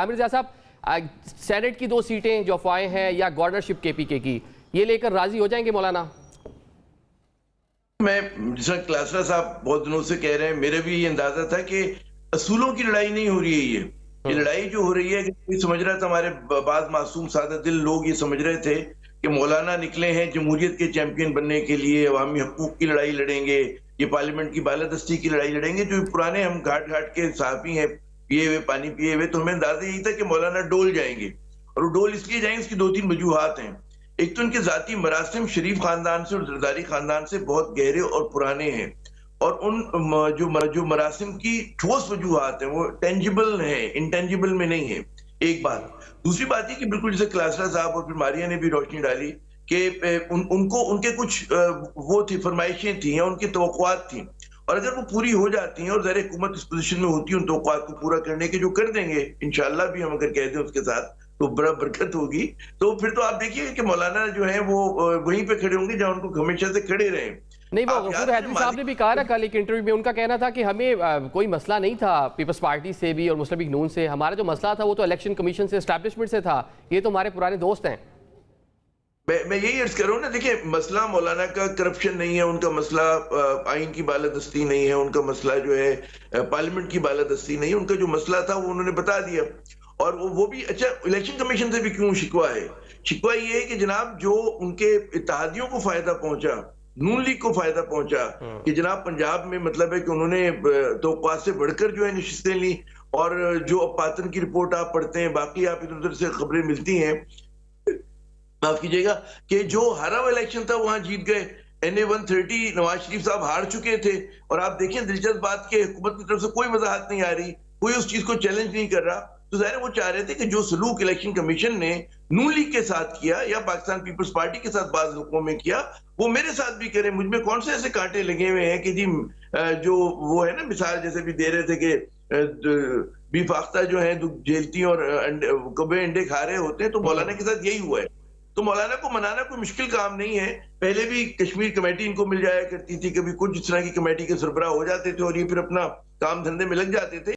आमिर रज़ा साहब, सेनेट की 2 सीटें जो अफवाहें हैं या गवर्नरशिप केपीके की, ये लेकर राजी हो जाएंगे मौलाना? मैं जैसा क्लासरा साहब बहुत दिनों से कह रहे हैं, मेरा भी ये अंदाजा था कि असूलों की लड़ाई नहीं हो रही है। ये लड़ाई जो हो रही है कि कोई समझ रहा था, हमारे बाद मासूम सादा दिल लोग ये समझ रहे थे कि मौलाना निकले हैं जमहूरियत के चैंपियन बनने के लिए, अवामी हकूक की लड़ाई लड़ेंगे, ये पार्लियामेंट की बालादस्ती की लड़ाई लड़ेंगे। जो पुराने हम घाट घाट के सहाफी हैं, पिए हुए पानी पिए हुए, तो हमें अंदाजा यही था कि मौलाना डोल जाएंगे। और वो डोल इसलिए जाएंगे, इसकी 2-3 वजूहात हैं। एक तो उनके जाती मरासिम शरीफ खानदान से और जरदारी खानदान से बहुत गहरे और पुराने हैं, और उन जो मरासिम की ठोस वजूहात हैं वो टेंजिबल है, इंटेंजिबल में नहीं है। एक बात। दूसरी बात ये कि बिल्कुल जैसे क्लासरा साहब और फिर मारिया ने भी रोशनी डाली कि उनको उनके कुछ वो थी, फरमाइशें थी या उनकी तवक्कुआत थी, और अगर वो पूरी हो जाती हैं और ज़ाहिर हुकूमत इस पोजीशन में होती है उन तवक्कुआत को पूरा करने के, जो कर देंगे इंशाअल्लाह भी, हम अगर कह दें उसके साथ तो बड़ा बरकत होगी। तो फिर तो आप देखिए कि मौलाना जो है वो वहीं पे खड़े होंगे जहां उनको हमेशा से खड़े रहे। नहीं, वो गफूर हैदरी साहब ने भी कहा ना कल एक इंटरव्यू में, उनका कहना था कि हमें कोई मसला नहीं था पीपल्स पार्टी से भी और मुस्लिम लीग नून से, हमारा जो मसला था वो तो इलेक्शन कमीशन से, एस्टैब्लिशमेंट से था, ये तो हमारे पुराने दोस्त हैं। मैं यही अर्ज कर रहा हूँ ना, देखिए मसला मौलाना का करप्शन नहीं है, उनका मसला आइन की बालादस्ती नहीं है, उनका मसला जो है पार्लियामेंट की बालादस्ती नहीं है, उनका जो मसला था वो उन्होंने बता दिया। और वो भी अच्छा, इलेक्शन कमीशन से भी क्यों शिकवा है? शिकवा ये है कि जनाब जो उनके इत्तेहादियों को फायदा पहुंचा, नून लीग को फायदा पहुंचा, कि जनाब पंजाब में मतलब है कि उन्होंने तवक्कुआत से बढ़कर जो है नशिस्तें ली, और जो अब पातन की रिपोर्ट आप पढ़ते हैं, बाकी आप इधर उधर से खबरें मिलती हैं, माफ कीजिएगा, कि जो हारा हुआ इलेक्शन था वहां जीत गए। NA 130 नवाज शरीफ साहब हार चुके थे, और आप देखें दिलचस्प बात कि हुकूमत की तरफ से कोई वजाहत नहीं आ रही, कोई उस चीज को चैलेंज नहीं कर रहा। तो जाहिर है वो चाह रहे थे कि जो सलूक इलेक्शन कमीशन ने नून लीग के साथ किया या पाकिस्तान पीपल्स पार्टी के साथ बाज़ हुकूमों में किया, वो मेरे साथ भी करें। मुझ में कौन से ऐसे कांटे लगे हुए हैं कि जी जो वो है ना, मिसाल जैसे भी दे रहे थे कि बीफाख्ता जो है झेलती और कबे अंडे खा रहे होते हैं, तो मौलाना के साथ यही हुआ है। तो मौलाना को मनाना कोई मुश्किल काम नहीं है। पहले भी कश्मीर कमेटी इनको मिल जाया करती थी, कभी कुछ इस तरह की कमेटी के सरबराह हो जाते थे और ये फिर अपना काम धंधे में लग जाते थे।